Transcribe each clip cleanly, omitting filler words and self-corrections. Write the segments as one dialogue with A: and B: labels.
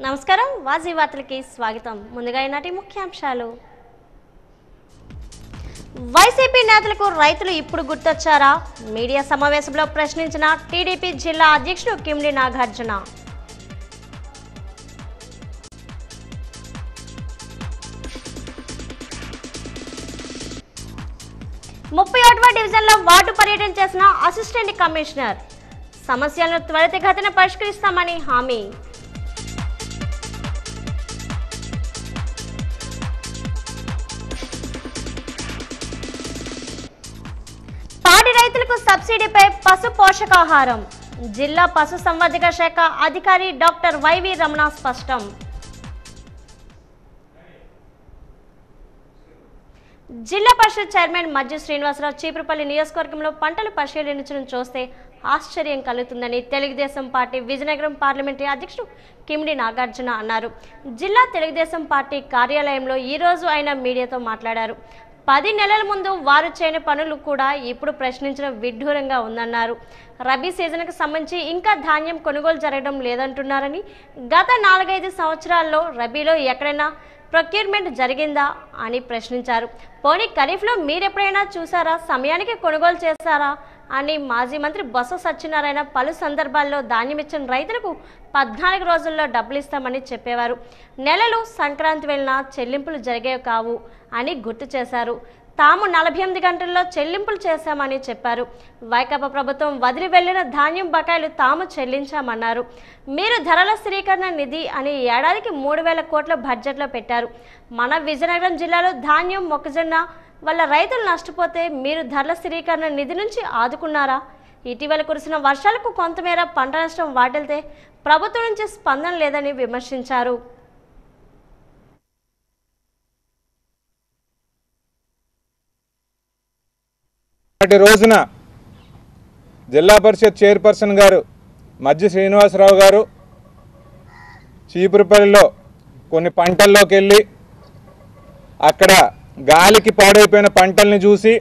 A: నమస్కారం వాజీ వార్తలకి స్వాగతం. ముందుగా ఈనాటి ముఖ్యాంశాలు. వైసీపీ నేతలకు రైతులు ఇప్పుడు గుర్తొచ్చారా? మీడియా సమావేశంలో ప్రశ్నించిన టీడీపీ జిల్లా అధ్యక్షుడు కిమిడి నాగార్జున. 31వ డివిజన్లో వార్డు పర్యటన చేసిన అసిస్టెంట్ కమిషనర్ సమస్యలను త్వరితగతిన పరిష్కరిస్తామని హామీ. పాడి రైతులకు సబ్సిడీపై పశు పోషకాహారం జిల్లా పశు సంవర్ధక శాఖ అధికారి డాక్టర్ వైవి రమణ స్పష్టం. జిల్లా పరిషత్ చైర్మన్ మజ్జు శ్రీనివాసరావు చీపురుపల్లి నియోజకవర్గంలో పంటలు పరిశీలించడం చూస్తే ఆశ్చర్యం కలుగుతుందని తెలుగుదేశం పార్టీ విజయనగరం పార్లమెంటరీ అధ్యక్షుడు కిమిడి నాగార్జున అన్నారు. జిల్లా తెలుగుదేశం పార్టీ కార్యాలయంలో ఈరోజు ఆయన మీడియాతో మాట్లాడారు. 10 నెలల ముందు వారు చేయని పనులు కూడా ఇప్పుడు ప్రశ్నించడం విడ్డూరంగా ఉందన్నారు. రబీ సీజన్కు సంబంధించి ఇంకా ధాన్యం కొనుగోలు జరగడం లేదంటున్నారని, గత 4-5 సంవత్సరాల్లో రబీలో ఎక్కడైనా ప్రొక్యూర్మెంట్ జరిగిందా అని ప్రశ్నించారు. పోనీ ఖరీఫ్లో మీరెప్పుడైనా చూసారా? సమయానికి కొనుగోలు చేశారా అని మాజీ మంత్రి బొత్స సత్యనారాయణ పలు సందర్భాల్లో ధాన్యం ఇచ్చిన రైతులకు 14 రోజుల్లో డబ్బులు ఇస్తామని చెప్పేవారు. నెలలు సంక్రాంతి వెళ్ళినా చెల్లింపులు జరిగేవి కావు అని గుర్తు చేశారు. తాము 48 గంటల్లో చెల్లింపులు చేశామని చెప్పారు. వైకాపా ప్రభుత్వం వదిలి వెళ్లిన ధాన్యం బకాయిలు తాము చెల్లించామన్నారు. మీరు ధరల స్థిరీకరణ నిధి అని ఏడాదికి 3,000 కోట్ల బడ్జెట్లో పెట్టారు. మన విజయనగరం జిల్లాలో ధాన్యం మొక్కజొన్న వల్ల రైతులు నష్టపోతే మీరు ధరల స్థిరీకరణ నిధి నుంచి ఆదుకున్నారా? ఇటీవల కురిసిన వర్షాలకు కొంతమేర పంట నష్టం వాటిల్తే ప్రభుత్వం నుంచి స్పందన లేదని విమర్శించారు.
B: రోజున జిల్లా పరిషత్ చైర్పర్సన్ గారు మజ్జి శ్రీనివాసరావు గారు చీపురుపల్లిలో కొన్ని పంటల్లోకి వెళ్ళి అక్కడ గాలికి పాడైపోయిన పంటల్ని చూసి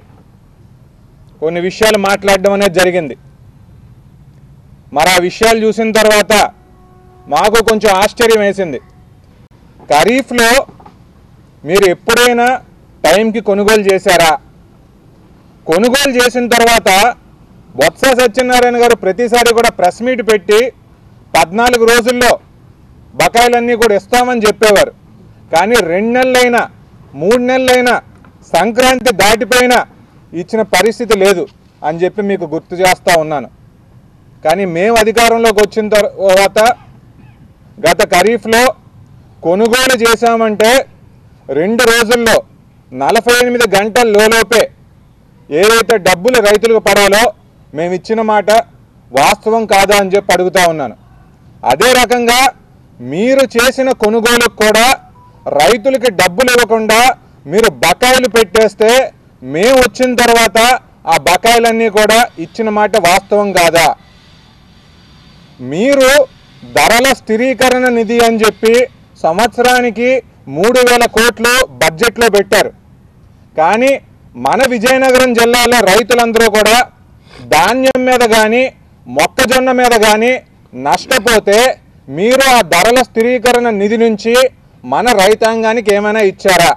B: కొన్ని విషయాలు మాట్లాడడం అనేది జరిగింది. మరి ఆ విషయాలు చూసిన తర్వాత మాకు కొంచెం ఆశ్చర్యం వేసింది. ఖరీఫ్లో మీరు ఎప్పుడైనా టైంకి కొనుగోలు చేశారా? కొనుగోలు చేసిన తర్వాత బొత్స సత్యనారాయణ గారు ప్రతిసారి కూడా ప్రెస్ మీట్ పెట్టి 14 రోజుల్లో బకాయిలన్నీ కూడా ఇస్తామని చెప్పేవారు. కానీ 2 నెలలైనా 3 నెలలైనా సంక్రాంతి దాటిపోయినా ఇచ్చిన పరిస్థితి లేదు అని చెప్పి మీకు గుర్తు చేస్తూ ఉన్నాను. కానీ మేము అధికారంలోకి వచ్చిన తర్వాత గత ఖరీఫ్లో కొనుగోలు చేశామంటే 2 రోజుల్లో 48 గంటల్లోపే ఏదైతే డబ్బులు రైతులకు పడాలో మేము ఇచ్చిన మాట వాస్తవం కాదా అని చెప్పి అడుగుతూ ఉన్నాను. అదే రకంగా మీరు చేసిన కొనుగోలుకు కూడా రైతులకి డబ్బులు ఇవ్వకుండా మీరు బకాయిలు పెట్టేస్తే మేము వచ్చిన తర్వాత ఆ బకాయిలన్నీ కూడా ఇచ్చిన మాట వాస్తవం కాదా? మీరు ధరల స్థిరీకరణ నిధి అని చెప్పి సంవత్సరానికి 3,000 కోట్లు బడ్జెట్లో పెట్టారు. కానీ మన విజయనగరం జిల్లాలో రైతులందరూ కూడా ధాన్యం మీద కానీ మొక్కజొన్న మీద కానీ నష్టపోతే మీరు ఆ ధరల స్థిరీకరణ నిధి నుంచి మన రైతాంగానికి ఏమైనా ఇచ్చారా?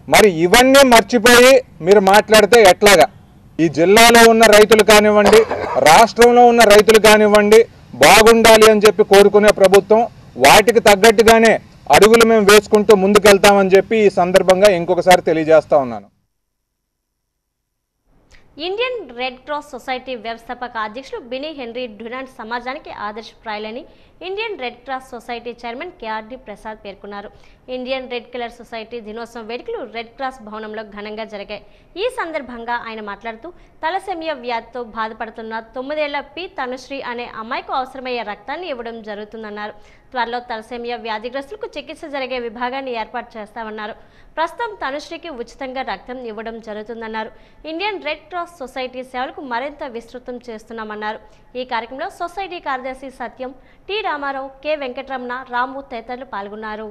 B: మరి ఇవన్నీ మర్చిపోయి మీరు మాట్లాడితే ఎట్లాగా? ఈ జిల్లాలో ఉన్న రైతులు కానివ్వండి, రాష్ట్రంలో ఉన్న రైతులు కానివ్వండి, బాగుండాలి అని చెప్పి కోరుకునే ప్రభుత్వం వాటికి తగ్గట్టుగానే అడుగులు మేము వేసుకుంటూ ముందుకెళ్తామని చెప్పి ఈ సందర్భంగా ఇంకొకసారి తెలియజేస్తా ఉన్నాను.
A: ఇండియన్ రెడ్ క్రాస్ సొసైటీ వ్యవస్థాపక అధ్యక్షులు బినీ హెన్రీ డునాంట్ సమాజానికి ఆదర్శప్రాయులని Indian Red Cross Society chairman KRD Prasad పేర్కొన్నారు. ఇండియన్ రెడ్ కలర్ సొసైటీ దినోత్సవం వేడుకలు రెడ్ క్రాస్ భవనంలో ఘనంగా జరిగాయి. ఈ సందర్భంగా ఆయన మాట్లాడుతూ తలసేమియా వ్యాధితో బాధపడుతున్న 9 ఏళ్ల పి తనుశ్రీ అనే అమ్మాయికు అవసరమయ్యే రక్తాన్ని ఇవ్వడం జరుగుతుందన్నారు. త్వరలో తలసేమియా వ్యాధిగ్రస్తులకు చికిత్స జరిగే విభాగాన్ని ఏర్పాటు చేస్తామన్నారు. ప్రస్తుతం తనుశ్రీకి ఉచితంగా రక్తం ఇవ్వడం జరుగుతుందన్నారు. ఇండియన్ రెడ్ క్రాస్ సొసైటీ సేవలకు మరింత విస్తృతం చేస్తున్నామన్నారు. ఈ కార్యక్రమంలో సొసైటీ కార్యదర్శి సత్యం, టి రామారావు, కె వెంకటరమణ, రాము తదితరులు పాల్గొన్నారు.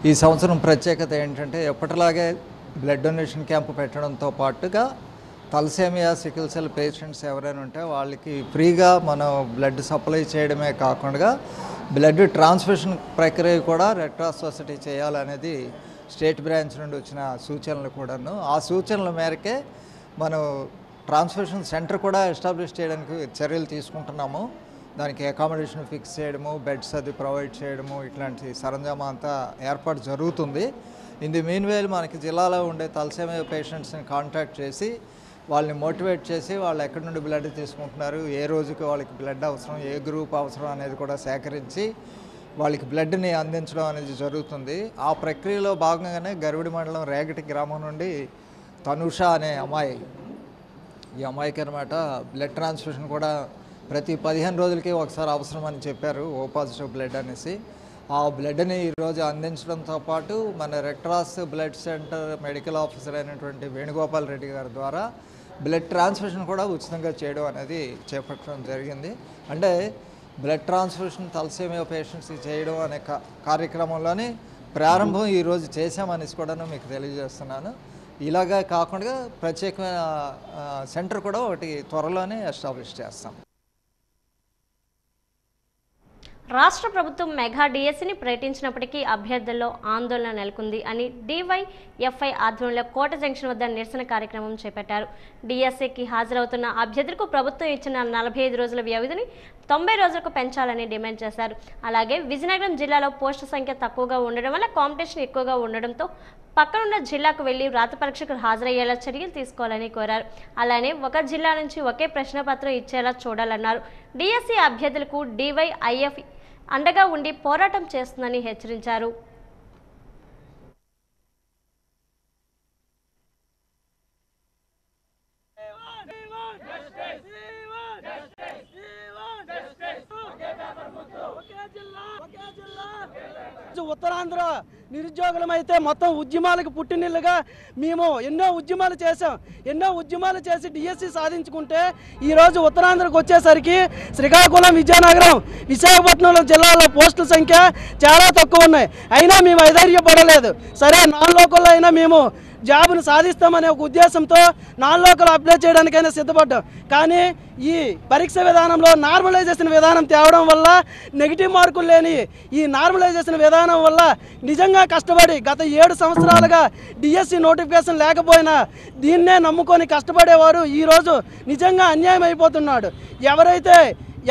C: ఈ సంవత్సరం ప్రత్యేకత ఏంటంటే ఎప్పటిలాగే బ్లడ్ డొనేషన్ క్యాంపు పెట్టడంతో పాటుగా
D: తలసేమియా సికిల్ సెల్ పేషెంట్స్ ఎవరైనా ఉంటే వాళ్ళకి ఫ్రీగా మనం బ్లడ్ సప్లై చేయడమే కాకుండా బ్లడ్ ట్రాన్స్ఫ్యూషన్ ప్రక్రియ కూడా రెడ్ క్రాస్ సొసైటీ చేయాలనేది స్టేట్ బ్రాంచ్ నుండి వచ్చిన సూచనలు కూడాను. ఆ సూచనల మేరకే మనం ట్రాన్స్ఫ్యూషన్ సెంటర్ కూడా ఎస్టాబ్లిష్ చేయడానికి చర్యలు తీసుకుంటున్నాము. దానికి అకామిడేషన్ ఫిక్స్ చేయడము, బెడ్స్ అది ప్రొవైడ్ చేయడము, ఇట్లాంటి సరంజామా అంతా ఏర్పాటు జరుగుతుంది. ఇన్ ది మీన్ వేల్ మనకి జిల్లాలో ఉండే తలసేమియా పేషెంట్స్ని కాంటాక్ట్ చేసి వాళ్ళని మోటివేట్ చేసి వాళ్ళు ఎక్కడి నుండి బ్లడ్ తీసుకుంటున్నారు, ఏ రోజుకి వాళ్ళకి బ్లడ్ అవసరం, ఏ గ్రూప్ అవసరం అనేది కూడా సేకరించి వాళ్ళకి బ్లడ్ని అందించడం అనేది జరుగుతుంది. ఆ ప్రక్రియలో భాగంగానే గరివిడి మండలం రేగటి గ్రామం నుండి తనుష అనే అమ్మాయి, ఈ అమ్మాయికి అనమాట బ్లడ్ ట్రాన్స్ఫ్యూషన్ కూడా ప్రతి 15 రోజులకి ఒకసారి అవసరం అని చెప్పారు, ఓ పాజిటివ్ బ్లడ్ అనేసి. ఆ బ్లడ్ని ఈరోజు అందించడంతో పాటు మన red cross blood centre medical officer అయినటువంటి వేణుగోపాల్ రెడ్డి గారి ద్వారా బ్లడ్ ట్రాన్స్ఫ్యూషన్ కూడా ఉచితంగా చేయడం అనేది చేపట్టడం జరిగింది. అంటే బ్లడ్ ట్రాన్స్ఫ్యూషన్ తలసేమియా పేషెంట్స్కి చేయడం అనే కార్యక్రమంలోని ప్రారంభం ఈరోజు చేశామనేసి కూడా మీకు తెలియజేస్తున్నాను. ఇలాగా కాకుండా ప్రత్యేకమైన సెంటర్ కూడా ఒకటి త్వరలోనే ఎస్టాబ్లిష్ చేస్తాం.
A: రాష్ట్ర ప్రభుత్వం మెగా డిఎస్సిని ప్రకటించినప్పటికీ అభ్యర్థుల్లో ఆందోళన నెలకొంది అని డివైఎఫ్ఐ ఆధ్వర్యంలో కోట జంక్షన్ వద్ద నిరసన కార్యక్రమం చేపట్టారు. డిఎస్సికి హాజరవుతున్న అభ్యర్థులకు ప్రభుత్వం ఇచ్చిన 45 రోజుల వ్యవధిని 90 రోజులకు పెంచాలని డిమాండ్ చేశారు. అలాగే విజయనగరం జిల్లాలో పోస్టుల సంఖ్య తక్కువగా ఉండడం వల్ల కాంపిటీషన్ ఎక్కువగా ఉండడంతో పక్కనున్న జిల్లాకు వెళ్లి రాత పరీక్షకు హాజరయ్యేలా చర్యలు తీసుకోవాలని కోరారు. అలానే ఒక జిల్లా నుంచి ఒకే ప్రశ్నపత్రం ఇచ్చేలా చూడాలన్నారు. డిఎస్సి అభ్యర్థులకు డివైఎఫ్ అండగా ఉండి పోరాటం చేస్తుందని హెచ్చరించారు.
E: ఉత్తరాంధ్ర నిరుద్యోగులమైతే మొత్తం ఉద్యమాలకు పుట్టినిల్లుగా మేము ఎన్నో ఉద్యమాలు చేసి డిఎస్సి సాధించుకుంటే ఈరోజు ఉత్తరాంధ్రకు వచ్చేసరికి శ్రీకాకుళం, విజయనగరం, విశాఖపట్నంలో జిల్లాలో పోస్టుల సంఖ్య చాలా తక్కువ ఉన్నాయి. అయినా మేము ఐధైర్యపడలేదు. సరే, నాన్ లోకల్లో అయినా మేము జాబ్ను సాధిస్తామనే ఒక ఉద్దేశంతో నాన్ లోకల్ అప్లై చేయడానికైనా సిద్ధపడ్డాం. కానీ ఈ పరీక్ష విధానంలో నార్మలైజేషన్ విధానం తేవడం వల్ల, నెగిటివ్ మార్కులు లేని ఈ నార్మలైజేషన్ విధానం వల్ల నిజంగా కష్టపడి గత 7 సంవత్సరాలుగా డిఎస్సి నోటిఫికేషన్ లేకపోయినా దీన్నే నమ్ముకొని కష్టపడేవారు ఈరోజు నిజంగా అన్యాయం అయిపోతున్నాడు.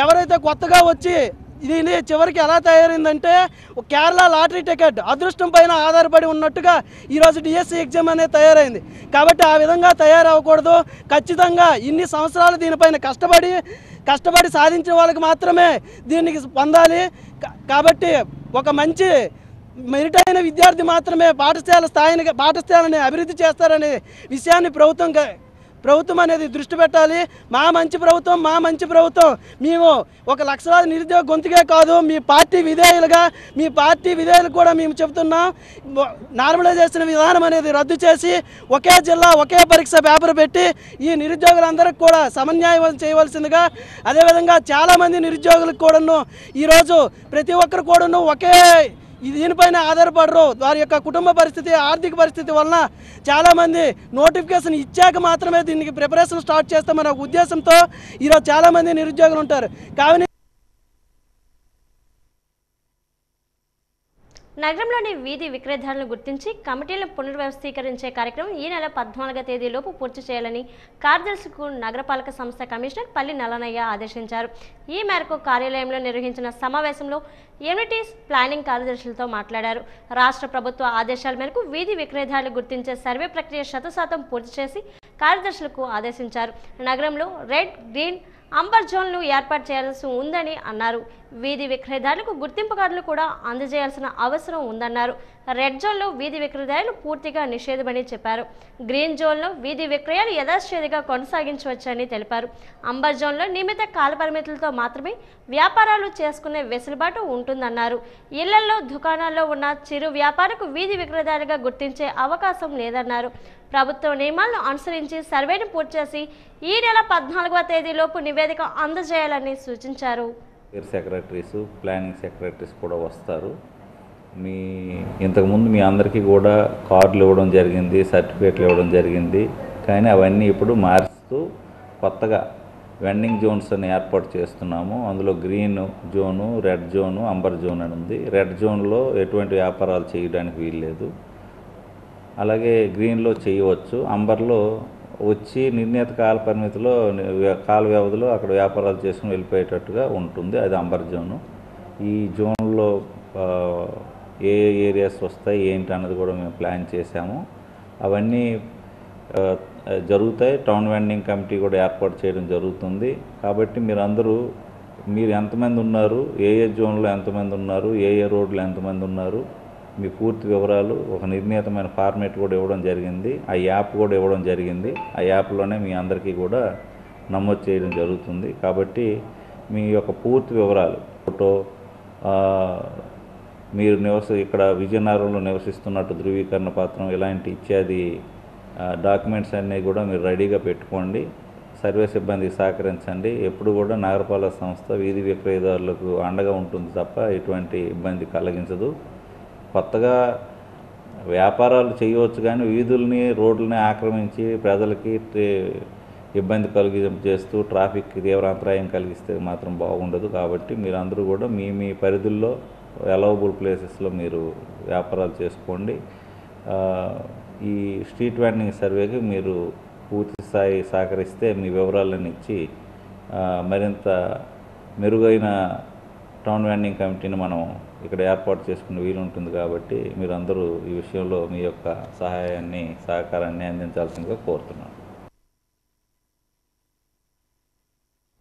E: ఎవరైతే కొత్తగా వచ్చి దీని చివరికి ఎలా తయారైందంటే కేరళ లాటరీ టికెట్ అదృష్టం పైన ఆధారపడి ఉన్నట్టుగా ఈరోజు డిఎస్సి ఎగ్జామ్ అనేది తయారైంది. కాబట్టి ఆ విధంగా తయారవ్వకూడదు. ఖచ్చితంగా ఇన్ని సంవత్సరాలు దీనిపైన కష్టపడి సాధించిన వాళ్ళకి మాత్రమే దీనికి పొందాలి. ఒక మంచి మెరిట్ అయిన విద్యార్థి మాత్రమే పాఠశాలని అభివృద్ధి చేస్తారనే విషయాన్ని ప్రభుత్వం అనేది దృష్టి పెట్టాలి. మా మంచి ప్రభుత్వం మేము ఒక లక్షలాది నిరుద్యోగ గొంతుకే కాదు, మీ పార్టీ విధేయులకు కూడా మేము చెబుతున్నాం. నార్మలైజేషన్ విధానం అనేది రద్దు చేసి ఒకే జిల్లా ఒకే పరీక్ష పేపర్ పెట్టి ఈ నిరుద్యోగులందరికీ కూడా సమన్యాయం చేయవలసిందిగా, అదేవిధంగా చాలామంది నిరుద్యోగులకు కూడాను ఈరోజు ప్రతి ఒక్కరు కూడాను ఒకే దీనిపైన ఆధారపడరు. వారి యొక్క కుటుంబ పరిస్థితి, ఆర్థిక పరిస్థితి వలన చాలామంది నోటిఫికేషన్ ఇచ్చాక మాత్రమే దీనికి ప్రిపరేషన్ స్టార్ట్ చేస్తామనే ఉద్దేశంతో ఈరోజు చాలామంది నిరుద్యోగులు ఉంటారు. కాబట్టి
A: నగరంలోని వీధి విక్రయదారులను గుర్తించి కమిటీలను పునర్వ్యవస్థీకరించే కార్యక్రమం ఈ నెల 14వ తేదీలోపు పూర్తి చేయాలని కార్యదర్శికు నగరపాలక సంస్థ కమిషనర్ పల్లి నల్లనయ్య ఆదేశించారు. ఈ మేరకు కార్యాలయంలో నిర్వహించిన సమావేశంలో యూనిటీస్ ప్లానింగ్ కార్యదర్శులతో మాట్లాడారు. రాష్ట్ర ప్రభుత్వ ఆదేశాల మేరకు వీధి విక్రయదారులు గుర్తించే సర్వే ప్రక్రియ 100% పూర్తి చేసి కార్యదర్శులకు ఆదేశించారు. నగరంలో రెడ్, గ్రీన్, అంబర్ జోన్లు ఏర్పాటు చేయాల్సి ఉందని అన్నారు. వీధి విక్రయదారులకు గుర్తింపు కార్డులు కూడా అందజేయాల్సిన అవసరం ఉందన్నారు. రెడ్ జోన్లో వీధి విక్రయదారులు పూర్తిగా నిషేధమని చెప్పారు. గ్రీన్ జోన్లో వీధి విక్రయాలు యథాశ్చేదిగా కొనసాగించవచ్చని తెలిపారు. అంబర్ జోన్లో నియమిత కాలపరిమితులతో మాత్రమే వ్యాపారాలు చేసుకునే వెసులుబాటు ఉంటుందన్నారు. ఇళ్లలో, దుకాణాల్లో ఉన్న చిరు వ్యాపారకు వీధి విక్రయదారులుగా గుర్తించే అవకాశం లేదన్నారు. ప్రభుత్వ నియమాలను అనుసరించి సర్వేను పూర్తి చేసి ఈ నెల 14వ తేదీలోపు నివేదిక అందజేయాలని సూచించారు.
F: సెక్రటరీస్, ప్లానింగ్ సెక్రటరీస్ కూడా వస్తారు. ఇంతకుముందు మీ అందరికీ కూడా కార్డులు ఇవ్వడం జరిగింది, సర్టిఫికేట్లు ఇవ్వడం జరిగింది. కానీ అవన్నీ ఇప్పుడు మార్చి వస్తూ కొత్తగా వెండింగ్ జోన్స్ అని ఏర్పాటు చేస్తున్నాము. అందులో green zone, red zone, amber zone అని ఉంది. రెడ్ జోన్లో ఎటువంటి వ్యాపారాలు చేయడానికి వీల్లేదు. అలాగే గ్రీన్లో చేయవచ్చు. అంబర్లో వచ్చి నిర్ణీత కాల పరిమితిలో కాల వ్యవధిలో అక్కడ వ్యాపారాలు చేసుకుని వెళ్ళిపోయేటట్టుగా ఉంటుంది. అది అంబర్ జోను. ఈ జోన్లో ఏ ఏరియాస్ వస్తాయి ఏంటి అన్నది కూడా మేము ప్లాన్ చేశాము. అవన్నీ జరుగుతాయి. టౌన్ వెండింగ్ కమిటీ కూడా ఏర్పాటు చేయడం జరుగుతుంది. కాబట్టి మీరు ఎంతమంది ఉన్నారు, ఏ జోన్లో ఎంతమంది ఉన్నారు, ఏ రోడ్లు ఎంతమంది ఉన్నారు, మీ పూర్తి వివరాలు ఒక నిర్ణీతమైన ఫార్మేట్ కూడా ఇవ్వడం జరిగింది. ఆ యాప్ కూడా ఇవ్వడం జరిగింది. ఆ యాప్లోనే మీ అందరికీ కూడా నమోదు చేయడం జరుగుతుంది. కాబట్టి మీ యొక్క పూర్తి వివరాలు, ఫోటో, మీరు ఇక్కడ విజయనగరంలో నివసిస్తున్నట్టు ధృవీకరణ పత్రం, ఇలాంటి ఇత్యాది డాక్యుమెంట్స్ అన్నీ కూడా మీరు రెడీగా పెట్టుకోండి. సర్వే సిబ్బందికి సహకరించండి. ఎప్పుడు కూడా నగరపాలక సంస్థ వీధి విక్రయదారులకు అండగా ఉంటుంది తప్ప ఎటువంటి ఇబ్బంది కలిగించదు. కొత్తగా వ్యాపారాలు చేయవచ్చు కానీ వీధుల్ని, రోడ్లని ఆక్రమించి ప్రజలకి ఇబ్బంది చేస్తూ ట్రాఫిక్ తీవ్ర అంతరాయం కలిగిస్తే మాత్రం బాగుండదు. కాబట్టి మీరందరూ కూడా మీ పరిధుల్లో అలవబుల్ ప్లేసెస్లో మీరు వ్యాపారాలు చేసుకోండి. ఈ స్ట్రీట్ వెండింగ్ సర్వేకి మీరు పూర్తి స్థాయి సహకరిస్తే మీ వివరాలను ఇచ్చి మరింత మెరుగైన టౌన్ వెండింగ్ కమిటీని మనం ఇక్కడ ఏర్పాటు చేసుకునే వీలు ఉంటుంది. కాబట్టి మీరందరూ ఈ విషయంలో మీ యొక్క సహాయాన్ని, సహకారాన్ని అందించాల్సిందిగా కోరుతున్నాను.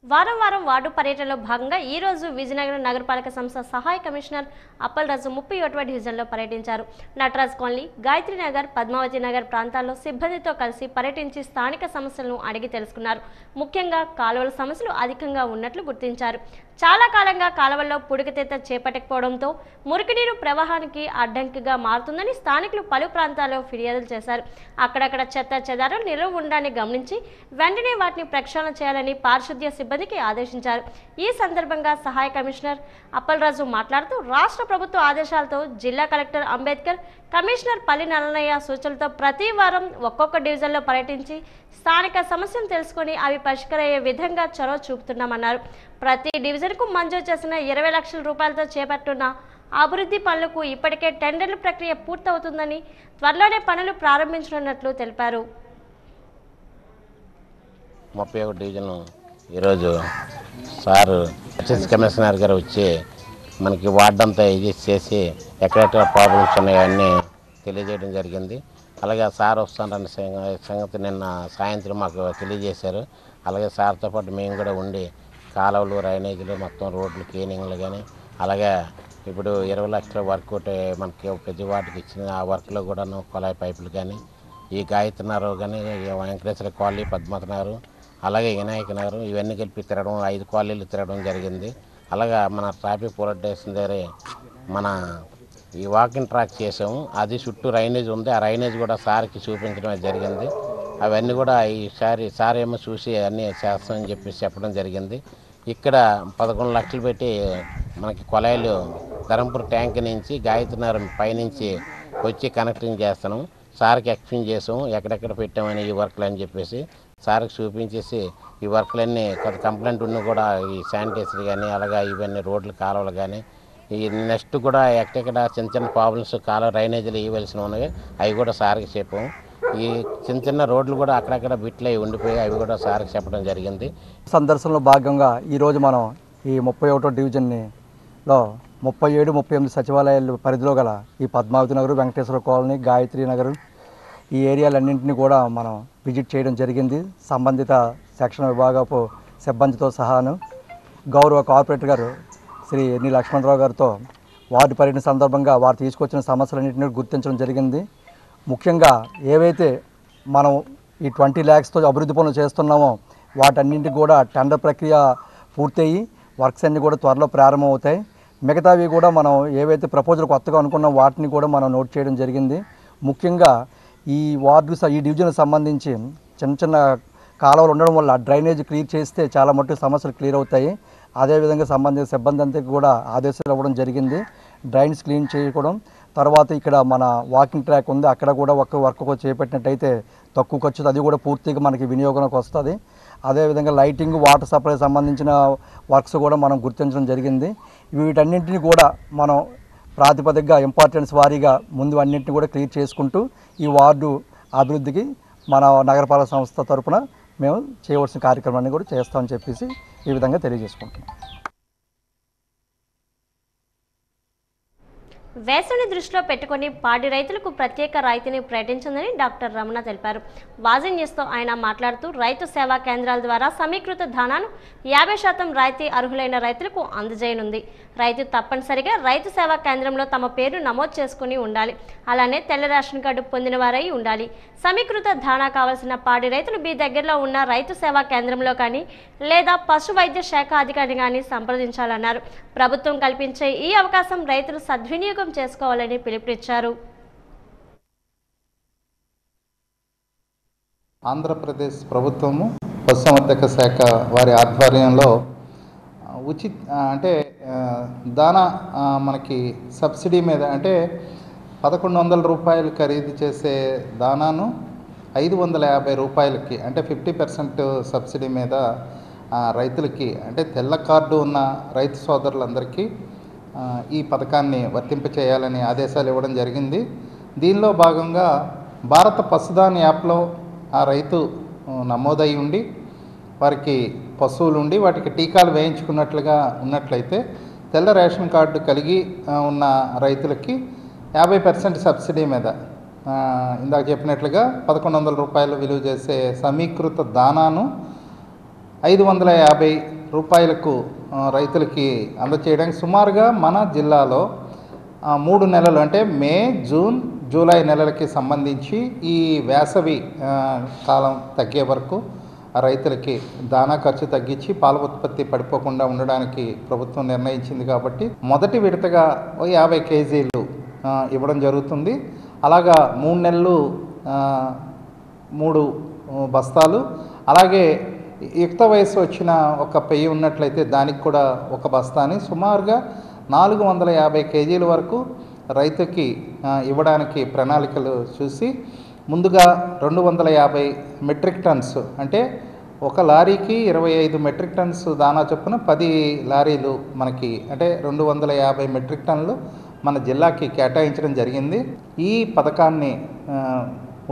A: వారం వార్డు పర్యటనలో భాగంగా ఈ రోజు విజయనగరం నగరపాలక సంస్థ సహాయ కమిషనర్ అప్పలరాజు 31వ డివిజన్లో పర్యటించారు. నటరాజ్ కాలనీ, గాయత్రి నగర్, పద్మావతి నగర్ ప్రాంతాల్లో సిబ్బందితో కలిసి పర్యటించి స్థానిక సమస్యలను అడిగి తెలుసుకున్నారు. ముఖ్యంగా కాలువల సమస్యలు అధికంగా ఉన్నట్లు గుర్తించారు. చాలా కాలంగా కాలువల్లో పుడికతెత్త చేపట్టకపోవడంతో మురికినీరు ప్రవాహానికి అడ్డంకిగా మారుతుందని స్థానికులు పలు ప్రాంతాల్లో ఫిర్యాదులు చేశారు. అక్కడక్కడ చెత్త చెదారాలు నిల్వ ఉండడాన్ని గమనించి వెంటనే వాటిని ప్రక్షాళన చేయాలని పారిశుద్ధ్య సిబ్బందికి ఆదేశించారు. ఈ సందర్భంగా సహాయ కమిషనర్ అప్పలరాజు మాట్లాడుతూ రాష్ట్ర ప్రభుత్వ ఆదేశాలతో జిల్లా కలెక్టర్ అంబేద్కర్, కమిషనర్ పల్లి నల్లయ్య సూచనలతో ప్రతి వారం ఒక్కొక్క డివిజన్లో పర్యటించి స్థానిక సమస్యలు తెలుసుకొని అవి పరిష్కరయ్యే విధంగా చొరవ చూపుతున్నామన్నారు. ప్రతి డివిజన్కు మంజూరు చేసిన 20 లక్షల రూపాయలతో చేపట్టున్న అభివృద్ధి పనులకు ఇప్పటికే టెండర్ల ప్రక్రియ పూర్తవుతుందని, త్వరలోనే పనులు ప్రారంభించనున్నట్లు తెలిపారు.
G: 31 డివిజన్ ఈరోజు సార్ అసిస్టెంట్ కమిషనర్ గారు వచ్చి మనకి వార్డు అంతా ఇది చేసి ఎక్కడెక్కడ ప్రాబ్లమ్స్ ఉన్నాయన్నీ తెలియజేయడం జరిగింది. అలాగే సార్ వస్తారన్న సంగతి నిన్న సాయంత్రం మాకు తెలియజేశారు. అలాగే సార్తో పాటు మేము కూడా ఉండి కాలువలు, డ్రైనేజీలు, మొత్తం రోడ్లు క్లీనింగ్లు కానీ, అలాగే ఇప్పుడు 20 లక్షల వర్క్ మనకి ప్రతి వాటికి ఇచ్చిన ఆ వర్క్లో కూడాను కొలాయి పైపులు కానీ, ఈ గాయత్రి నగర్ కానీ, వెంకటేశ్వర కాలనీ, పద్మావతి నగర్, అలాగే వినాయక నగర్, ఇవన్నీ కలిపి తిరగడం 5 కాలనీలు తిరగడం జరిగింది. అలాగే మన ట్రాఫిక్ పోలీస్ స్టేషన్ దగ్గర మన ఈ వాకింగ్ ట్రాక్ చేసాము. అది చుట్టూ రైనేజ్ ఉంది. ఆ రైనేజ్ కూడా సార్కి చూపించడం జరిగింది. అవన్నీ కూడా ఈసారి సార్ ఏమో చూసి అన్నీ చేస్తామని చెప్పేసి చెప్పడం జరిగింది. ఇక్కడ 11 లక్షలు పెట్టి మనకి కొలాయిలు ధరంపూర్ ట్యాంక్ నుంచి గాయత్రి నగర్ పైనుంచి వచ్చి కనెక్టింగ్ చేస్తాను. సార్కి ఎక్స్ప్లెయిన్ చేసాము ఎక్కడెక్కడ పెట్టామని ఈ వర్క్లు అని చెప్పేసి సార్కి చూపించేసి ఈ వర్క్లన్నీ కొంత కంప్లైంట్ ఉన్న కూడా ఈ శానిటైజర్ కానీ, అలాగే ఇవన్నీ రోడ్లు, కాలువలు కానీ, ఈ నెక్స్ట్ కూడా ఎక్కడెక్కడ చిన్న చిన్న ప్రాబ్లమ్స్ కాలువ డ్రైనేజీలు ఇవ్వాల్సిన ఉన్నాయి అవి కూడా సార్కి చెప్పాము. ఈ చిన్న చిన్న రోడ్లు కూడా అక్కడక్కడ బిట్లు అవి ఉండిపోయి అవి కూడా సార్కి చెప్పడం జరిగింది.
C: సందర్శనలో భాగంగా ఈరోజు మనం ఈ 31వ డివిజన్లో 37, 38 సచివాలయాల పరిధిలో గల ఈ పద్మావతి నగర్, వెంకటేశ్వర కాలనీ, గాయత్రి నగర్ ఈ ఏరియాలన్నింటినీ కూడా మనం విజిట్ చేయడం జరిగింది. సంబంధిత సెక్షన్ విభాగపు సిబ్బందితో సహాను గౌరవ కార్పొరేటర్ గారు శ్రీ ఎన్ని లక్ష్మణరావు గారితో వార్డు పర్యటన సందర్భంగా వారు తీసుకొచ్చిన సమస్యలన్నింటినీ గుర్తించడం జరిగింది. ముఖ్యంగా ఏవైతే మనం ఈ 20 lakhsతో అభివృద్ధి పనులు చేస్తున్నామో వాటన్నింటికి కూడా టెండర్ ప్రక్రియ పూర్తయ్యి వర్క్స్ అన్నీ కూడా త్వరలో ప్రారంభమవుతాయి. మిగతావి కూడా మనం ఏవైతే ప్రపోజల్ కొత్తగా అనుకున్నాం వాటిని కూడా మనం నోట్ చేయడం జరిగింది. ముఖ్యంగా ఈ ఈ డివిజన్కి సంబంధించి చిన్న చిన్న కాలువలు ఉండడం వల్ల డ్రైనేజ్ క్లియర్ చేస్తే చాలా మట్టుకు సమస్యలు క్లియర్ అవుతాయి. అదేవిధంగా సంబంధిత సిబ్బంది అంతా కూడా ఆదేశాలు ఇవ్వడం జరిగింది. డ్రైన్స్ క్లీన్ చేయడం, తర్వాత ఇక్కడ మన వాకింగ్ ట్రాక్ ఉంది, అక్కడ కూడా ఒక వర్క్ చేపట్టినట్టయితే తక్కువ ఖర్చుతో అది కూడా పూర్తిగా మనకి వినియోగంలోకి వస్తుంది. అదేవిధంగా లైటింగ్, వాటర్ సప్లై సంబంధించిన వర్క్స్ కూడా మనం గుర్తించడం జరిగింది. వీటన్నింటినీ కూడా మనం ప్రాతిపదికగా ఇంపార్టెన్స్ వారీగా ముందు అన్నింటినీ కూడా క్లియర్ చేసుకుంటూ ఈ వార్డు అభివృద్ధికి మన నగరపాలక సంస్థ తరపున మేము చేయవలసిన కార్యక్రమాన్ని కూడా చేస్తామని చెప్పేసి ఈ విధంగా తెలియజేసుకుంటున్నాం.
A: వేసవిని దృష్టిలో పెట్టుకుని పాడి రైతులకు ప్రత్యేక రాయితీని ప్రకటించిందని డాక్టర్ రమణ తెలిపారు. వాజీ న్యూస్తో ఆయన మాట్లాడుతూ రైతు సేవా కేంద్రాల ద్వారా సమీకృత ధానాను 50% రాయితీ అర్హులైన రైతులకు అందజేయనుంది. రైతు తప్పనిసరిగా రైతు సేవా కేంద్రంలో తమ పేరు నమోదు చేసుకుని ఉండాలి. అలానే తెల్ల రేషన్ కార్డు పొందిన వారై ఉండాలి. సమీకృత ధానా కావాల్సిన పాడి రైతులు మీ దగ్గరలో ఉన్న రైతు సేవా కేంద్రంలో కానీ లేదా పశు వైద్య శాఖ అధికారిని కానీ సంప్రదించాలన్నారు. ప్రభుత్వం కల్పించే ఈ అవకాశం రైతులు సద్వినియోగం చేసుకోవాలని పిలుపునిచ్చారు.
H: ఆంధ్రప్రదేశ్ ప్రభుత్వము పశుసంవర్ధక శాఖ వారి ఆధ్వర్యంలో అంటే దానా మనకి సబ్సిడీ మీద అంటే 1100 రూపాయలు ఖరీదు చేసే దానాను 550 రూపాయలకి అంటే 50% సబ్సిడీ మీద రైతులకి అంటే తెల్ల కార్డు ఉన్న రైతు సోదరులందరికీ ఈ పథకాన్ని వర్తింపచేయాలని ఆదేశాలు ఇవ్వడం జరిగింది. దీనిలో భాగంగా భారత పశుధాన్ యాప్లో ఆ రైతు నమోదై ఉండి వారికి పశువులు ఉండి వాటికి టీకాలు వేయించుకున్నట్లుగా ఉన్నట్లయితే తెల్ల రేషన్ కార్డు కలిగి ఉన్న రైతులకి 50% సబ్సిడీ మీద ఇందాక చెప్పినట్లుగా 1100 రూపాయలు విలువ చేసే సమీకృత దానాను 550 రూపాయలకు రైతులకి అందచేయడానికి సుమారుగా మన జిల్లాలో 3 నెలలు అంటే మే, జూన్, జూలై నెలలకి సంబంధించి ఈ వేసవి కాలం తగ్గే వరకు రైతులకి దానా ఖర్చు తగ్గించి పాల ఉత్పత్తి పడిపోకుండా ఉండడానికి ప్రభుత్వం నిర్ణయించింది. కాబట్టి మొదటి విడతగా 50 కేజీలు ఇవ్వడం జరుగుతుంది. అలాగా 3 నెలలు 3 బస్తాలు, అలాగే యుక్త వయసు వచ్చిన ఒక పెయ్యి ఉన్నట్లయితే దానికి కూడా ఒక బస్తాని సుమారుగా 450 కేజీల వరకు రైతుకి ఇవ్వడానికి ప్రణాళికలు చూసి ముందుగా 250 మెట్రిక్ టన్స్ అంటే ఒక లారీకి 25 మెట్రిక్ టన్స్ దానా చొప్పున 10 లారీలు మనకి అంటే 250 మెట్రిక్ టన్నులు మన జిల్లాకి కేటాయించడం జరిగింది. ఈ పథకాన్ని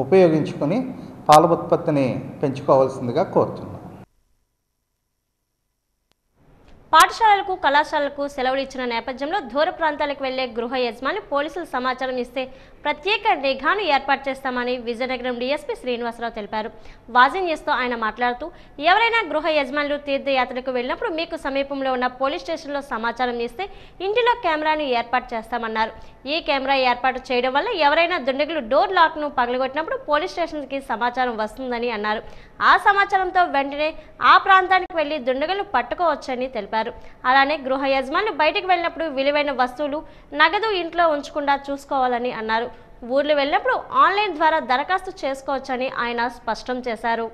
H: ఉపయోగించుకొని పాల ఉత్పత్తిని పెంచుకోవాల్సిందిగా కోరుతున్నాం.
A: పాఠశాలలకు, కళాశాలలకు సెలవులు ఇచ్చిన నేపథ్యంలో దూర ప్రాంతాలకు వెళ్లే గృహ యజమాని పోలీసులు సమాచారం ఇస్తే ప్రత్యేక నిఘాను ఏర్పాటు చేస్తామని విజయనగరం డీఎస్పీ శ్రీనివాసరావు తెలిపారు. వాజీ న్యూస్తో ఆయన మాట్లాడుతూ ఎవరైనా గృహ యజమానులు తీర్థయాత్రకు వెళ్ళినప్పుడు మీకు సమీపంలో ఉన్న పోలీస్ స్టేషన్లో సమాచారం ఇస్తే ఇంటిలో కెమెరాను ఏర్పాటు చేస్తామన్నారు. ఈ కెమెరా ఏర్పాటు చేయడం వల్ల ఎవరైనా దుండగులు డోర్ లాక్ను పగలగొట్టినప్పుడు పోలీస్ స్టేషన్కి సమాచారం వస్తుందని అన్నారు. ఆ సమాచారంతో వెంటనే ఆ ప్రాంతానికి వెళ్లి దుండగులను పట్టుకోవచ్చని తెలిపారు. అలానే గృహ యజమానులు బయటకు వెళ్ళినప్పుడు విలువైన వస్తువులు, నగదు ఇంట్లో ఉంచకుండా చూసుకోవాలని అన్నారు. ఊర్లు వెళ్ళినప్పుడు ఆన్లైన్ ద్వారా దరఖాస్తు చేసుకోవచ్చని ఆయన స్పష్టం చేశారు.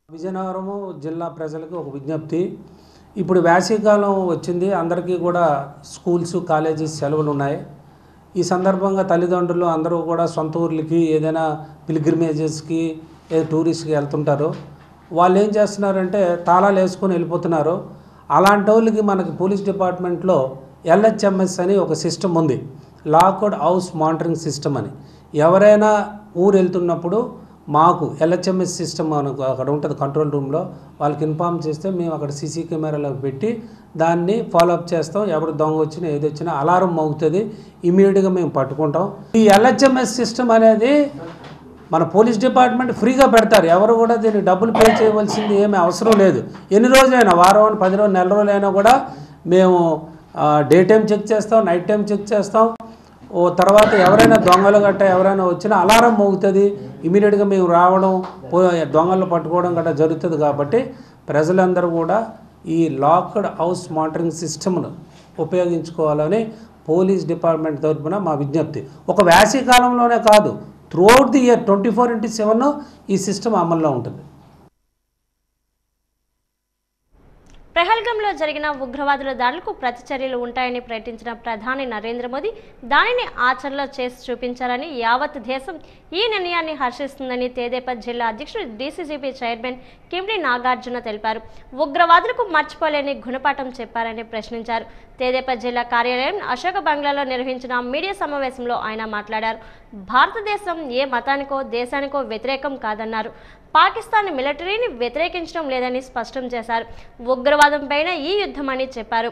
I: విజయనగరం జిల్లా ప్రజలకు ఒక విజ్ఞప్తి. ఇప్పుడు వేసవికాలం వచ్చింది, అందరికీ కూడా స్కూల్స్, కాలేజెస్ సెలవులు ఉన్నాయి. ఈ సందర్భంగా తల్లిదండ్రులు అందరూ కూడా సొంత ఊర్లకి ఏదైనా పిల్గ్రిమేజెస్కి టూరిస్ట్కి వెళ్తుంటారు. వాళ్ళు ఏం చేస్తున్నారంటే తాళాలు వేసుకొని వెళ్ళిపోతున్నారు. అలాంటి వాళ్ళకి మనకి పోలీస్ డిపార్ట్మెంట్లో LHMS అని ఒక సిస్టమ్ ఉంది, లాక్డ్ హౌస్ మానిటరింగ్ సిస్టమ్ అని. ఎవరైనా ఊరు వెళ్తున్నప్పుడు మాకు LHMS సిస్టమ్ అక్కడ ఉంటుంది కంట్రోల్ రూమ్లో, వాళ్ళకి ఇన్ఫామ్ చేస్తే మేము అక్కడ సీసీ కెమెరాలో పెట్టి దాన్ని ఫాలోఅప్ చేస్తాం. ఎవరు దొంగ వచ్చినా ఏది వచ్చినా అలారం మోగుతుంది, ఇమీడియట్గా మేము పట్టుకుంటాం. ఈ LHMS సిస్టమ్ అనేది మన పోలీస్ డిపార్ట్మెంట్ ఫ్రీగా పెడతారు. ఎవరు కూడా దీనికి డబ్బులు పే చేయవలసింది ఏమీ అవసరం లేదు. ఎన్ని రోజులైనా, వారం, 10 రోజులు, నెల రోజులైనా కూడా మేము డే టైం చెక్ చేస్తాం, నైట్ టైం చెక్ చేస్తాం. తర్వాత ఎవరైనా దొంగలు గట్ట ఎవరైనా వచ్చినా అలారం మోగుతుంది, ఇమీడియట్గా మేము రావడం, దొంగలను పట్టుకోవడం గట్రా జరుగుతుంది. కాబట్టి ప్రజలందరూ కూడా ఈ లాక్డ్ హౌస్ మానిటరింగ్ సిస్టమ్ను ఉపయోగించుకోవాలని పోలీస్ డిపార్ట్మెంట్ తరఫున మా విజ్ఞప్తి. ఒక వేసవి కాలంలోనే కాదు, త్రూఅవుట్ ది ఇయర్ 24/7 ఈ సిస్టమ్ అమల్లో ఉంటుంది.
A: పెహల్గంలో జరిగిన ఉగ్రవాదుల దాడులకు ప్రతిచర్యలు ఉంటాయని ప్రకటించిన ప్రధాని నరేంద్ర మోదీ దానిని ఆచరణలో చేసి చూపించారని యావత్ దేశం ఈ నిర్ణయాన్ని హర్షిస్తుందని తెదేపా జిల్లా అధ్యక్షుడు డీసీసీబీ చైర్మన్ కిమిడి నాగార్జున తెలిపారు. ఉగ్రవాదులకు మర్చిపోలేని గుణపాఠం చెప్పారని ప్రశ్నించారు. తెదేపా జిల్లా కార్యాలయం అశోక బంగ్లాలో నిర్వహించిన మీడియా సమావేశంలో ఆయన మాట్లాడారు. భారతదేశం ఏ మతానికో దేశానికో వ్యతిరేకం కాదన్నారు. పాకిస్తాన్ మిలిటరీని వ్యతిరేకించడం లేదని స్పష్టం చేశారు. ఉగ్రవాదం పైన ఈ యుద్ధమని చెప్పారు.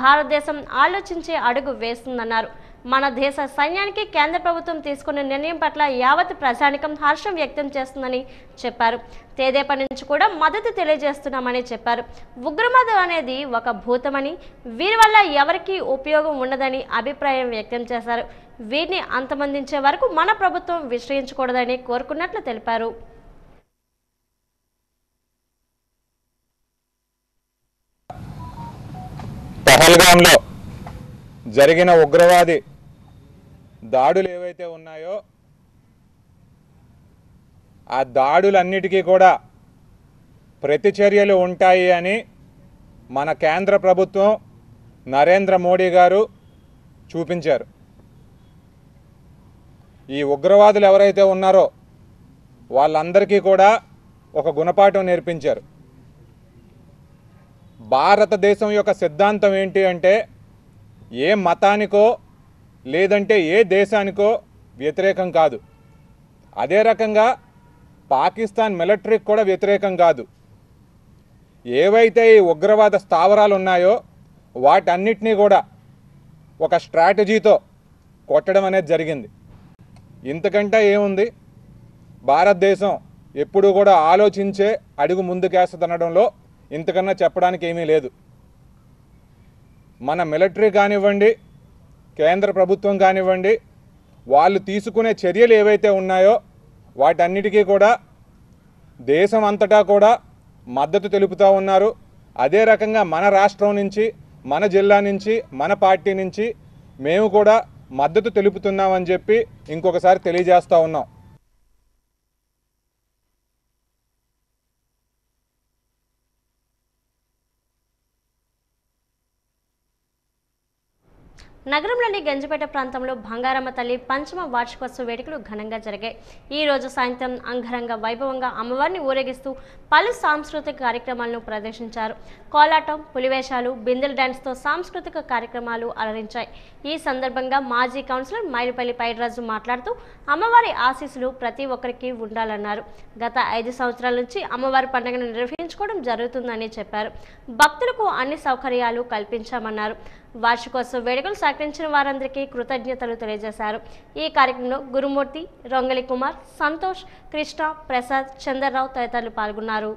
A: భారతదేశం ఆలోచించే అడుగు వేస్తుందన్నారు. మన దేశ సైన్యానికి కేంద్ర ప్రభుత్వం తీసుకున్న నిర్ణయం పట్ల యావత్ ప్రజానికం హర్షం వ్యక్తం చేస్తుందని చెప్పారు. తెదేపా నుంచి కూడా మద్దతు తెలియజేస్తున్నామని చెప్పారు. ఉగ్రవాదం అనేది ఒక భూతమని వీరి వల్ల ఎవరికీ ఉపయోగం ఉండదని అభిప్రాయం వ్యక్తం చేశారు. వీరిని అంతమొందించే వరకు మన ప్రభుత్వం విశ్రయించకూడదని కోరుకున్నట్లు తెలిపారు.
B: పహల్గాంలో జరిగిన ఉగ్రవాది దాడులు ఏవైతే ఉన్నాయో ఆ దాడులన్నిటికీ కూడా ప్రతిచర్యలు ఉంటాయి అని మన కేంద్ర ప్రభుత్వం నరేంద్ర మోడీ గారు చూపించారు. ఈ ఉగ్రవాదులు ఎవరైతే ఉన్నారో వాళ్ళందరికీ కూడా ఒక గుణపాఠం నేర్పించారు. భారతదేశం యొక్క సిద్ధాంతం ఏంటి అంటే ఏ మతానికో లేదంటే ఏ దేశానికో వ్యతిరేకం కాదు. అదే రకంగా పాకిస్తాన్ మిలిటరీకి కూడా వ్యతిరేకం కాదు. ఏవైతే ఈ ఉగ్రవాద స్థావరాలు ఉన్నాయో వాటన్నిటినీ కూడా ఒక స్ట్రాటజీతో కొట్టడం అనేది జరిగింది. ఇంతకంటే ఏముంది? భారతదేశం ఎప్పుడూ కూడా ఆలోచించే అడుగు ముందుకేస్తుందనడంలో ఇంతకన్నా చెప్పడానికి ఏమీ లేదు. మన మిలిటరీ కానివ్వండి, కేంద్ర ప్రభుత్వం కానివ్వండి, వాళ్ళు తీసుకునే చర్యలు ఏవైతే ఉన్నాయో వాటన్నిటికీ కూడా దేశం అంతటా కూడా మద్దతు తెలుపుతూ ఉన్నారు. అదే రకంగా మన రాష్ట్రం నుంచి, మన జిల్లా నుంచి, మన పార్టీ నుంచి మేము కూడా మద్దతు తెలుపుతున్నామని చెప్పి ఇంకొకసారి తెలియజేస్తూ ఉన్నాం.
A: నగరంలోని గంజిపేట ప్రాంతంలో బంగారమ్మ తల్లి పంచమ వార్షికోత్సవ వేడుకలు ఘనంగా జరిగాయి. ఈ రోజు సాయంత్రం అంగరంగ వైభవంగా అమ్మవారిని ఊరేగిస్తూ పలు సాంస్కృతిక కార్యక్రమాలను ప్రదర్శించారు. కోలాటం, పులివేషాలు, బిందెల డ్యాన్స్తో సాంస్కృతిక కార్యక్రమాలు అలరించాయి. ఈ సందర్భంగా మాజీ కౌన్సిలర్ మైలుపల్లి పైడిరాజు మాట్లాడుతూ అమ్మవారి ఆశీస్సులు ప్రతి ఒక్కరికి ఉండాలన్నారు. గత 5 సంవత్సరాల నుంచి అమ్మవారి పండుగను నిర్వహించుకోవడం జరుగుతుందని చెప్పారు. భక్తులకు అన్ని సౌకర్యాలు కల్పించామన్నారు. వార్షికోత్సవ వేడుకలు సహకరించిన వారందరికీ కృతజ్ఞతలు తెలియజేశారు. ఈ కార్యక్రమంలో గురుమూర్తి, రొంగలి కుమార్, సంతోష్, కృష్ణ, ప్రసాద్, చంద్రరావు తదితరులు పాల్గొన్నారు.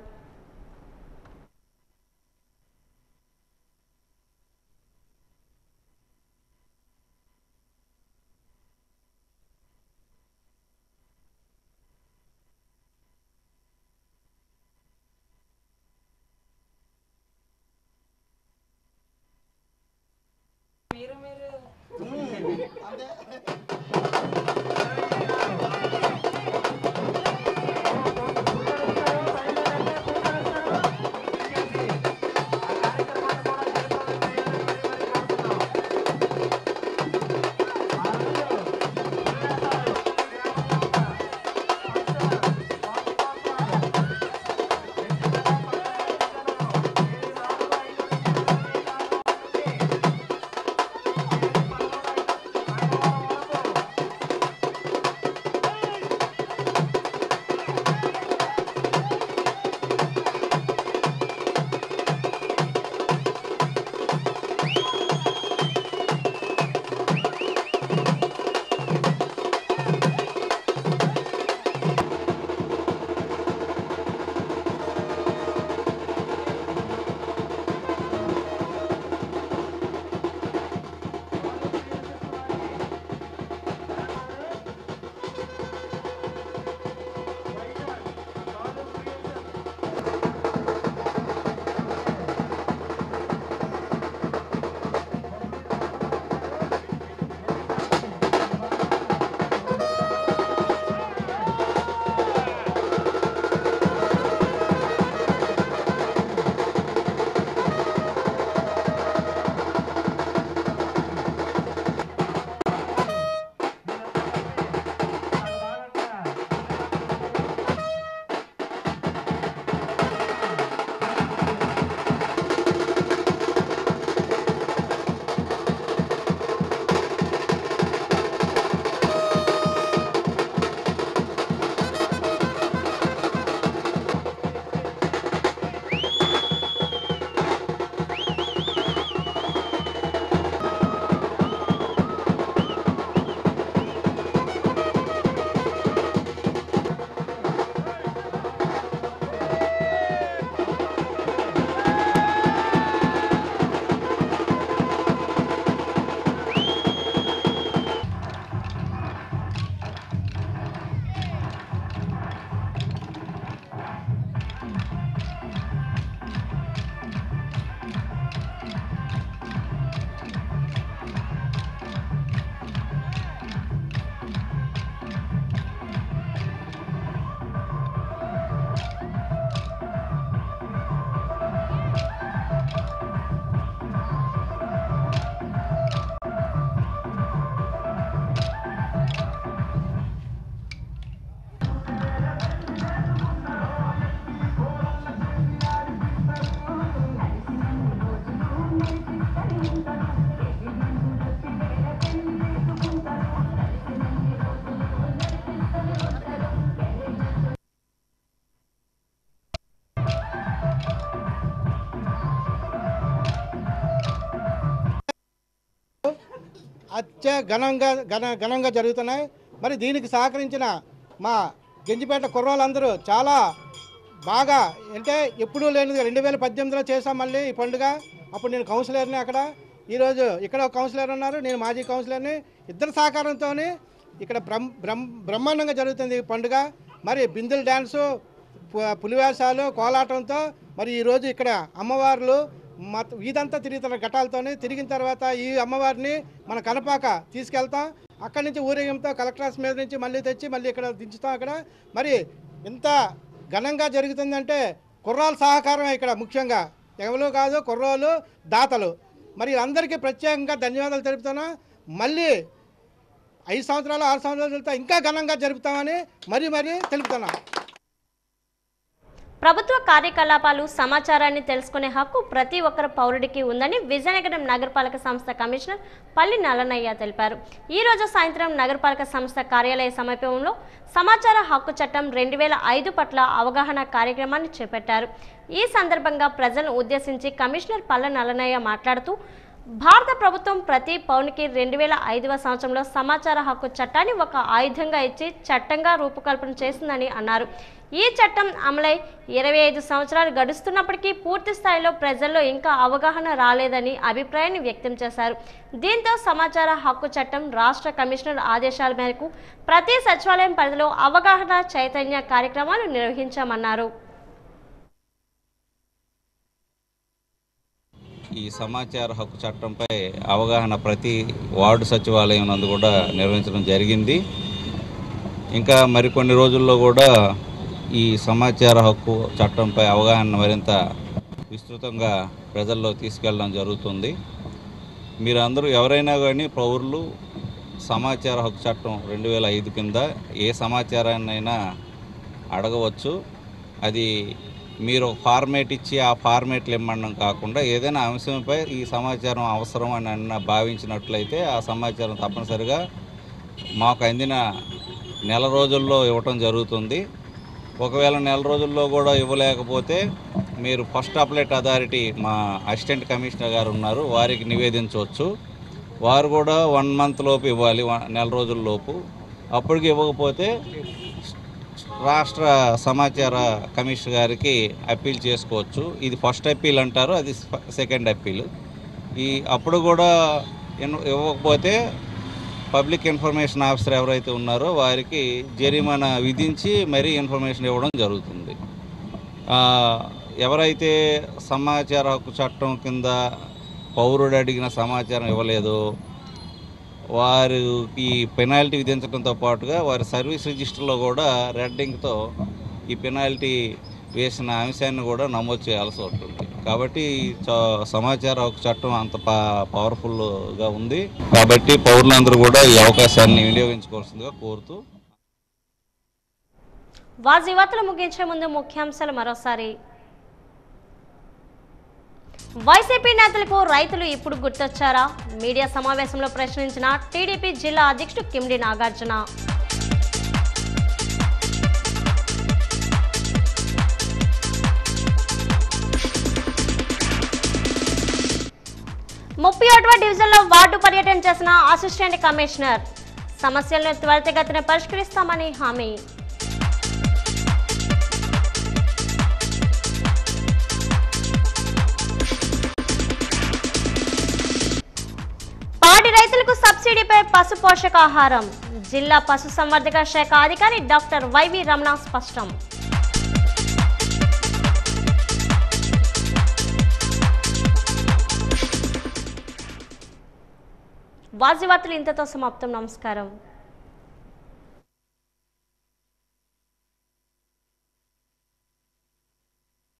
J: ఘనంగా జరుగుతున్నాయి. మరి దీనికి సహకరించిన మా గంజిపేట కుర్రోళ్ళందరూ చాలా బాగా, అంటే ఎప్పుడూ లేనిది 2018లో చేసాం మళ్ళీ ఈ పండుగ. అప్పుడు నేను కౌన్సిలర్ని అక్కడ, ఈరోజు ఇక్కడ ఒక కౌన్సిలర్ ఉన్నారు, నేను మాజీ కౌన్సిలర్ని. ఇద్దరు సహకారంతో ఇక్కడ బ్రహ్మాండంగా జరుగుతుంది ఈ పండుగ. మరి బిందుల డ్యాన్సు, పులివేషాలు, కోలాటంతో మరి ఈరోజు ఇక్కడ అమ్మవార్లు వీధంతా తిరుగుతున్న ఘటాలతోనే తిరిగిన తర్వాత ఈ అమ్మవారిని మన కనపాక తీసుకెళ్తాం. అక్కడి నుంచి ఊరేగింపుతో కలెక్టర్ ఆఫీస్ మీద నుంచి మళ్ళీ తెచ్చి మళ్ళీ ఇక్కడ దించుతాం. అక్కడ మరి ఎంత ఘనంగా జరుగుతుందంటే కుర్రాల సహకారం ఇక్కడ ముఖ్యంగా, ఎవరు కాదు కుర్రోలు దాతలు. మరి అందరికీ ప్రత్యేకంగా ధన్యవాదాలు తెలుపుతున్నా. మళ్ళీ 5 సంవత్సరాలు 6 సంవత్సరాలతో ఇంకా ఘనంగా జరుపుతామని మరీ తెలుపుతున్నాం.
A: ప్రభుత్వ కార్యకలాపాలు సమాచారాన్ని తెలుసుకునే హక్కు ప్రతి ఒక్కరు పౌరుడికి ఉందని విజయనగరం నగరపాలక సంస్థ కమిషనర్ పల్లి నల్లనయ్య తెలిపారు. ఈ రోజు సాయంత్రం నగరపాలక సంస్థ కార్యాలయ సమీపంలో సమాచార హక్కు చట్టం 2005 పట్ల అవగాహన కార్యక్రమాన్ని చేపట్టారు. ఈ సందర్భంగా ప్రజలను ఉద్దేశించి కమిషనర్ పల్లి నల్లనయ్య మాట్లాడుతూ భారత ప్రభుత్వం ప్రతి పౌరునికి 2005వ సంవత్సరంలో సమాచార హక్కు చట్టాన్ని ఒక ఆయుధంగా ఇచ్చి చట్టంగా రూపకల్పన చేసిందని అన్నారు. ఈ చట్టం అమలై 25 సంవత్సరాలు గడుస్తున్నప్పటికీ పూర్తి స్థాయిలో ప్రజల్లో ఇంకా అవగాహన రాలేదని అభిప్రాయాన్ని వ్యక్తం చేశారు. దీంతో సమాచార హక్కు చట్టం రాష్ట్ర కమిషనర్ ఆదేశాల మేరకు ప్రతి సచివాలయం పరిధిలో అవగాహన చైతన్య కార్యక్రమాలు నిర్వహించామన్నారు.
F: ఈ సమాచార హక్కు చట్టంపై అవగాహన ప్రతి వార్డు సచివాలయం నందు కూడా నిర్వహించడం జరిగింది. ఇంకా మరికొన్ని రోజుల్లో కూడా ఈ సమాచార హక్కు చట్టంపై అవగాహన మరింత విస్తృతంగా ప్రజల్లో తీసుకెళ్ళడం జరుగుతుంది. మీరందరూ ఎవరైనా కానీ పౌరులు సమాచార హక్కు చట్టం 2005 కింద ఏ సమాచారాన్నైనా అడగవచ్చు. అది మీరు ఫార్మేట్ ఇచ్చి ఆ ఫార్మేట్లు ఇమ్మడం కాకుండా ఏదైనా అంశంపై ఈ సమాచారం అవసరం అని భావించినట్లయితే ఆ సమాచారం తప్పనిసరిగా మాకు అందిన నెల రోజుల్లో ఇవ్వటం జరుగుతుంది. ఒకవేళ నెల రోజుల్లో కూడా ఇవ్వలేకపోతే మీరు ఫస్ట్ అప్లైట్ అథారిటీ మా అసిస్టెంట్ కమిషనర్ గారు ఉన్నారు, వారికి నివేదించవచ్చు. వారు కూడా 1 మంత్ లోపు ఇవ్వాలి, నెల రోజుల లోపు. అప్పటికి ఇవ్వకపోతే రాష్ట్ర సమాచార కమిషనర్ గారికి అప్పీల్ చేసుకోవచ్చు. ఇది ఫస్ట్ అప్పీల్ అంటారు, అది సెకండ్ అప్పీల్. అప్పుడు కూడా ఇవ్వకపోతే పబ్లిక్ ఇన్ఫర్మేషన్ ఆఫీసర్ ఎవరైతే ఉన్నారో వారికి జరిమానా విధించి మరీ ఇన్ఫర్మేషన్ ఇవ్వడం జరుగుతుంది. ఎవరైతే సమాచార హక్కు చట్టం కింద పౌరుడు అడిగిన సమాచారం ఇవ్వలేదో వారికి పెనాల్టీ విధించడంతో పాటుగా వారి సర్వీస్ రిజిస్టర్లో కూడా రెడ్డింగ్తో ఈ పెనాల్టీ వేసిన అంశాన్ని కూడా నమోదు చేయాల్సి ఉంటుంది. కాబట్టి సమాచార హక్కు చట్టం అంత పవర్ఫుల్గా ఉంది. కాబట్టి పౌరులందరూ కూడా ఈ అవకాశాన్ని వినియోగించుకోవాల్సిందిగా కోరుతూ
A: వార్తలు ముగించే ముందు ముఖ్యాంశాలు మరోసారి. వైసీపీ నేతలకు రైతులు ఇప్పుడు గుర్తొచ్చారా? మీడియా సమావేశంలో ప్రశ్నించిన టీడీపీ జిల్లా అధ్యక్షుడు కిమిడి నాగార్జున. ముప్పై 31వ డివిజన్లో వార్డు పర్యటన చేసిన అసిస్టెంట్ కమిషనర్ సమస్యలను త్వరితగతిన పరిష్కరిస్తామని హామీ. పాడి రైతులకు సబ్సిడీపై పశు పోషకాహారం జిల్లా పశు సంవర్ధక శాఖ అధికారి డాక్టర్ వైవి రమణ స్పష్టం. వార్తలు ఇంతతో సమాప్తం. నమస్కారం.